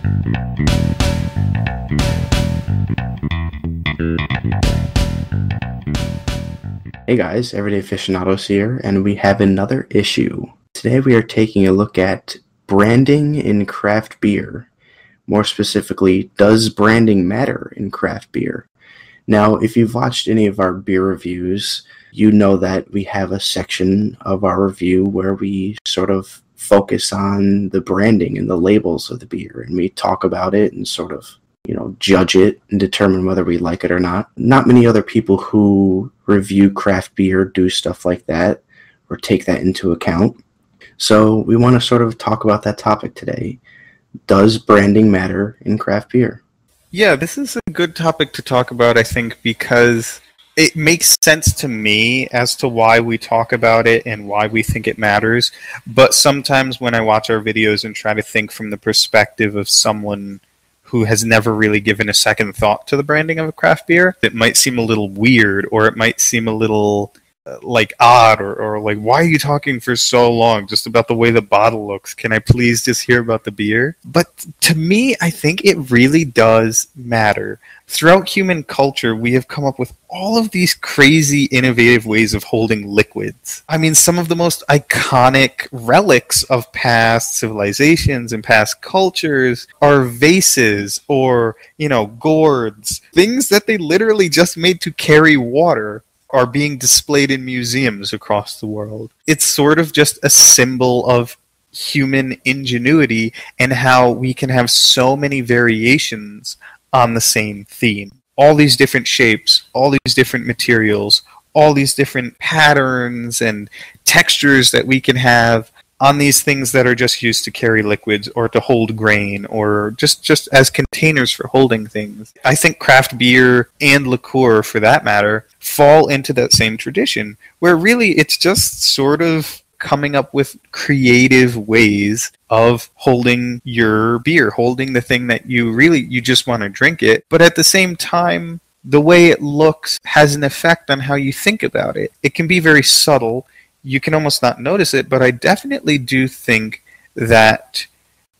Hey guys, Everyday Aficionados here, and we have another issue. Today we are taking a look at branding in craft beer. More specifically, does branding matter in craft beer? Now, if you've watched any of our beer reviews, you know that we have a section of our review where we sort of focus on the branding and the labels of the beer, and we talk about it and sort of judge it and determine whether we like it or not. Not many other people who review craft beer do stuff like that or take that into account. So we want to sort of talk about that topic today. Does branding matter in craft beer? Yeah, this is a good topic to talk about, I think, because it makes sense to me as to why we talk about it and why we think it matters. But sometimes when I watch our videos and try to think from the perspective of someone who has never really given a second thought to the branding of a craft beer, it might seem a little weird, or it might seem a little odd, or like, why are you talking for so long just about the way the bottle looks? Can I please just hear about the beer? But to me, I think it really does matter. Throughout human culture, we have come up with all of these crazy, innovative ways of holding liquids. I mean, some of the most iconic relics of past civilizations and past cultures are vases or, gourds. Things that they literally just made to carry water are being displayed in museums across the world. It's sort of just a symbol of human ingenuity and how we can have so many variations on the same theme. All these different shapes, all these different materials, all these different patterns and textures that we can have on these things that are just used to carry liquids or to hold grain or just as containers for holding things. I think craft beer and liqueur, for that matter, fall into that same tradition, where really it's just sort of coming up with creative ways of holding your beer, holding the thing that you just want to drink it, but at the same time, the way it looks has an effect on how you think about it. It can be very subtle. You can almost not notice it, but I definitely do think that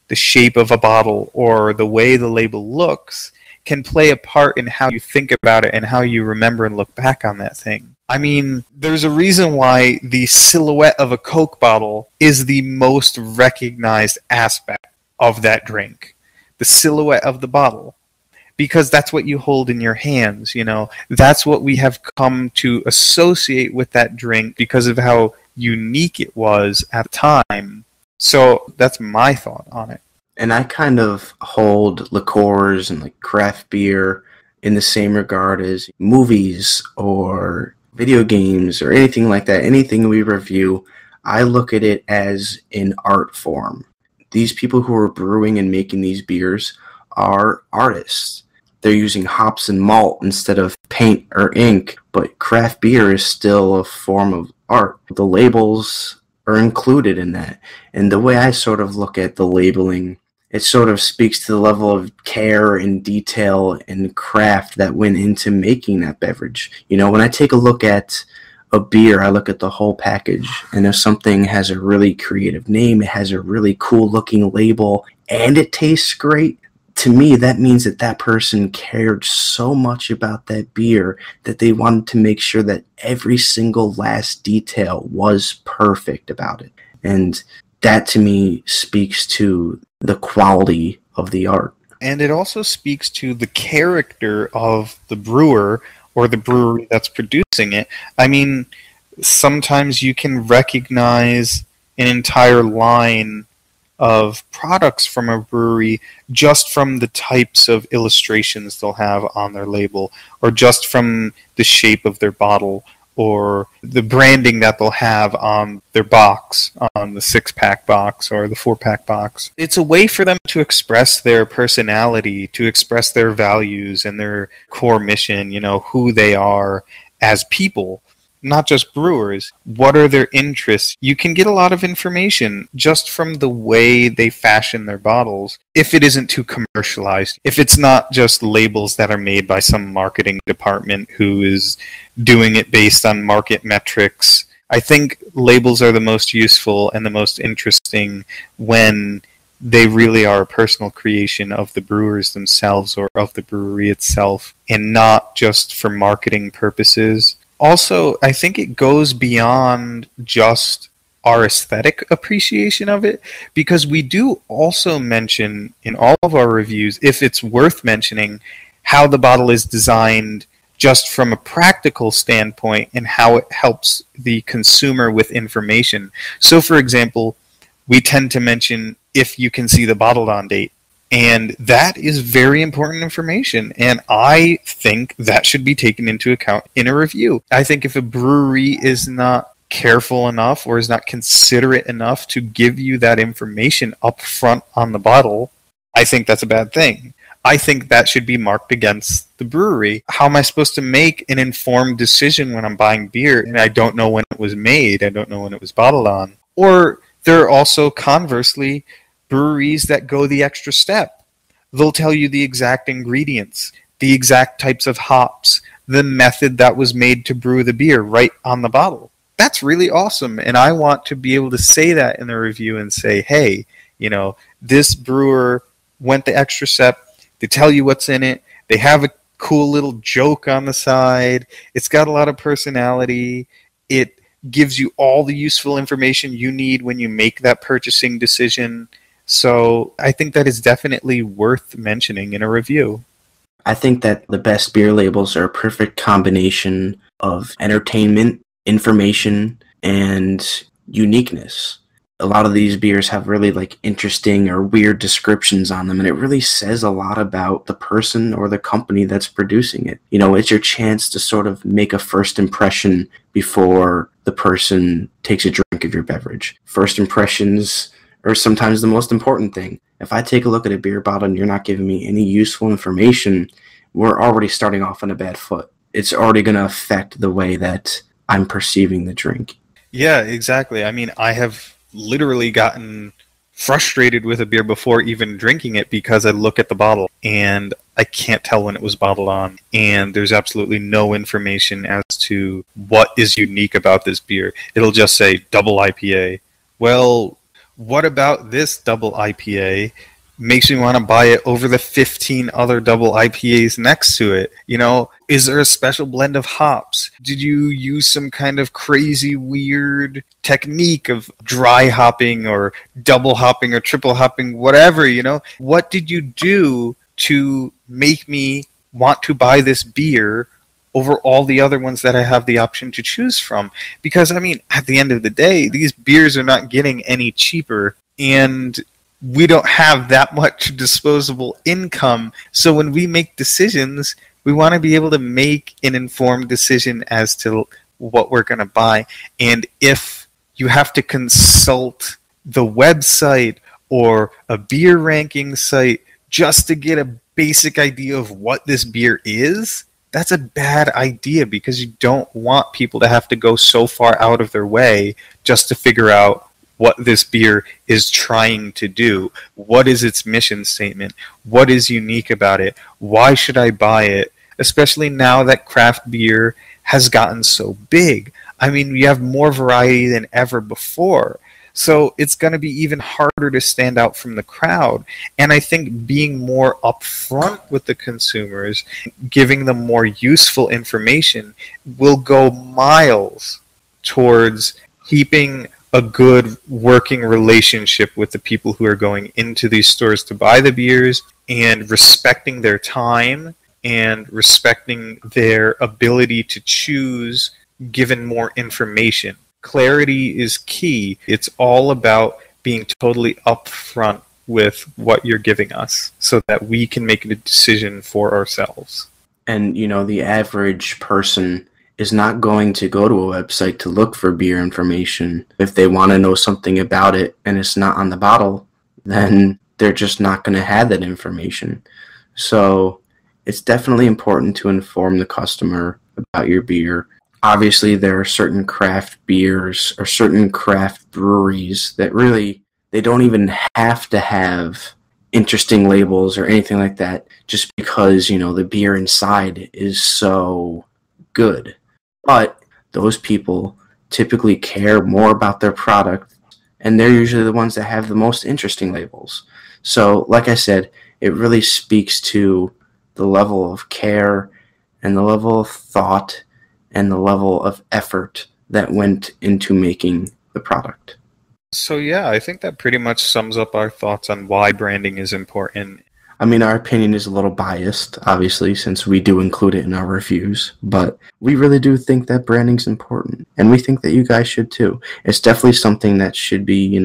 the shape of a bottle or the way the label looks can play a part in how you think about it and how you remember and look back on that thing. I mean, there's a reason why the silhouette of a Coke bottle is the most recognized aspect of that drink. The silhouette of the bottle. Because that's what you hold in your hands, That's what we have come to associate with that drink because of how unique it was at the time. So that's my thought on it. And I kind of hold liqueurs and craft beer in the same regard as movies or video games or anything like that. Anything we review, I look at it as an art form. These people who are brewing and making these beers are artists. They're using hops and malt instead of paint or ink, but craft beer is still a form of art. The labels are included in that. And the way I sort of look at the labeling, it sort of speaks to the level of care and detail and craft that went into making that beverage. When I take a look at a beer, I look at the whole package, and if something has a really creative name, it has a really cool looking label, and it tastes great, to me, that means that person cared so much about that beer that they wanted to make sure that every single last detail was perfect about it. And that, to me, speaks to the quality of the art. And it also speaks to the character of the brewer or the brewery that's producing it. I mean, sometimes you can recognize an entire line of products from a brewery just from the types of illustrations they'll have on their label, or just from the shape of their bottle, or the branding that they'll have on their box, on the 6-pack box or the 4-pack box. It's a way for them to express their personality, to express their values and their core mission, who they are as people. Not just brewers. What are their interests? You can get a lot of information just from the way they fashion their bottles, if it isn't too commercialized. If it's not just labels that are made by some marketing department who is doing it based on market metrics. I think labels are the most useful and the most interesting when they really are a personal creation of the brewers themselves or of the brewery itself, and not just for marketing purposes. Also, I think it goes beyond just our aesthetic appreciation of it, because we do also mention in all of our reviews, if it's worth mentioning, how the bottle is designed just from a practical standpoint and how it helps the consumer with information. So, for example, we tend to mention if you can see the bottled on date. And that is very important information. And I think that should be taken into account in a review. I think if a brewery is not careful enough or is not considerate enough to give you that information up front on the bottle, I think that's a bad thing. I think that should be marked against the brewery. How am I supposed to make an informed decision when I'm buying beer and I don't know when it was made? I don't know when it was bottled on. Or there are also, conversely, breweries that go the extra step. They'll tell you the exact ingredients, the exact types of hops, the method that was made to brew the beer right on the bottle. That's really awesome, and I want to be able to say that in the review and say, hey, this brewer went the extra step. They tell you what's in it. They have a cool little joke on the side. It's got a lot of personality. It gives you all the useful information you need when you make that purchasing decision. So I think that is definitely worth mentioning in a review. I think that the best beer labels are a perfect combination of entertainment, information, and uniqueness. A lot of these beers have really interesting or weird descriptions on them, and it really says a lot about the person or the company that's producing it. It's your chance to sort of make a first impression before the person takes a drink of your beverage. First impressions are sometimes the most important thing. If I take a look at a beer bottle and you're not giving me any useful information, we're already starting off on a bad foot. It's already going to affect the way that I'm perceiving the drink. Yeah, exactly. I mean, I have literally gotten frustrated with a beer before even drinking it because I look at the bottle and I can't tell when it was bottled on, and there's absolutely no information as to what is unique about this beer. It'll just say double IPA. Well, what about this double IPA makes me want to buy it over the 15 other double IPAs next to it? Is there a special blend of hops? Did you use some kind of crazy weird technique of dry hopping or double hopping or triple hopping, whatever, What did you do to make me want to buy this beer over all the other ones that I have the option to choose from? Because, at the end of the day, these beers are not getting any cheaper, and we don't have that much disposable income. So when we make decisions, we want to be able to make an informed decision as to what we're going to buy. And if you have to consult the website or a beer ranking site just to get a basic idea of what this beer is, that's a bad idea, because you don't want people to have to go so far out of their way just to figure out what this beer is trying to do. What is its mission statement? What is unique about it? Why should I buy it? Especially now that craft beer has gotten so big. We have more variety than ever before. So it's going to be even harder to stand out from the crowd. And I think being more upfront with the consumers, giving them more useful information, will go miles towards keeping a good working relationship with the people who are going into these stores to buy the beers, and respecting their time and respecting their ability to choose given more information. Clarity is key. It's all about being totally upfront with what you're giving us so that we can make a decision for ourselves. And, the average person is not going to go to a website to look for beer information. If they want to know something about it and it's not on the bottle, then they're just not going to have that information. So it's definitely important to inform the customer about your beer. Obviously, there are certain craft beers or certain craft breweries that really, they don't even have to have interesting labels or anything like that, just because, the beer inside is so good. But those people typically care more about their product, and they're usually the ones that have the most interesting labels. So, like I said, it really speaks to the level of care and the level of thought and the level of effort that went into making the product. So yeah, I think that pretty much sums up our thoughts on why branding is important. I mean, our opinion is a little biased, obviously, since we do include it in our reviews, but we really do think that branding's important, and we think that you guys should too. It's definitely something that should be,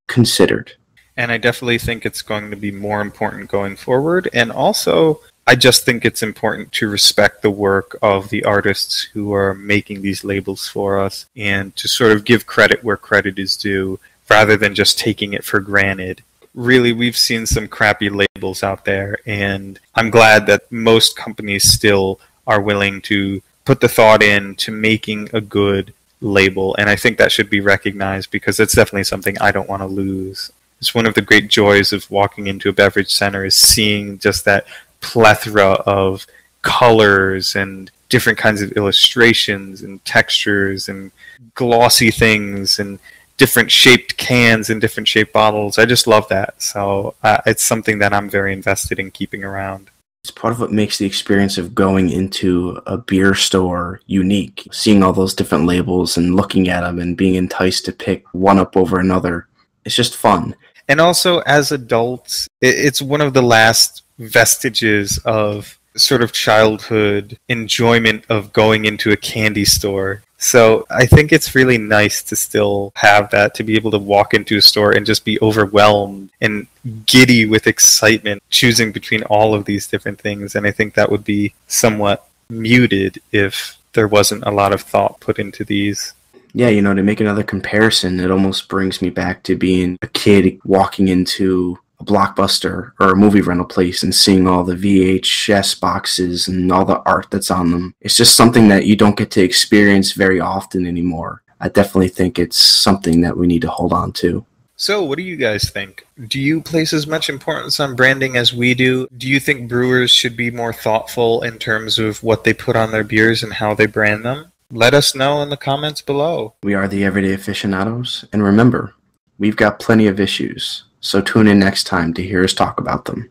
considered. And I definitely think it's going to be more important going forward. And also, I just think it's important to respect the work of the artists who are making these labels for us and to sort of give credit where credit is due rather than just taking it for granted. Really, we've seen some crappy labels out there, and I'm glad that most companies still are willing to put the thought into making a good label, and I think that should be recognized because it's definitely something I don't want to lose. It's one of the great joys of walking into a beverage center is seeing just that plethora of colors and different kinds of illustrations and textures and glossy things and different shaped cans and different shaped bottles. I just love that. So it's something that I'm very invested in keeping around. It's part of what makes the experience of going into a beer store unique. Seeing all those different labels and looking at them and being enticed to pick one up over another. It's just fun. And also, as adults, it's one of the last vestiges of sort of childhood enjoyment of going into a candy store. So I think it's really nice to still have that, to be able to walk into a store and just be overwhelmed and giddy with excitement, choosing between all of these different things. And I think that would be somewhat muted if there wasn't a lot of thought put into these. Yeah, to make another comparison, it almost brings me back to being a kid walking into a Blockbuster or a movie rental place and seeing all the VHS boxes and all the art that's on them. It's just something that you don't get to experience very often anymore. I definitely think it's something that we need to hold on to. So, what do you guys think? Do you place as much importance on branding as we do? Do you think brewers should be more thoughtful in terms of what they put on their beers and how they brand them? Let us know in the comments below. We are the Everyday Aficionados, and remember, we've got plenty of issues, so tune in next time to hear us talk about them.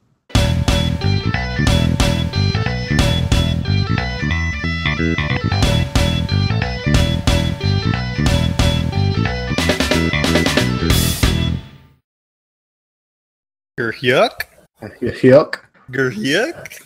Yuck. Yuck. Yuck.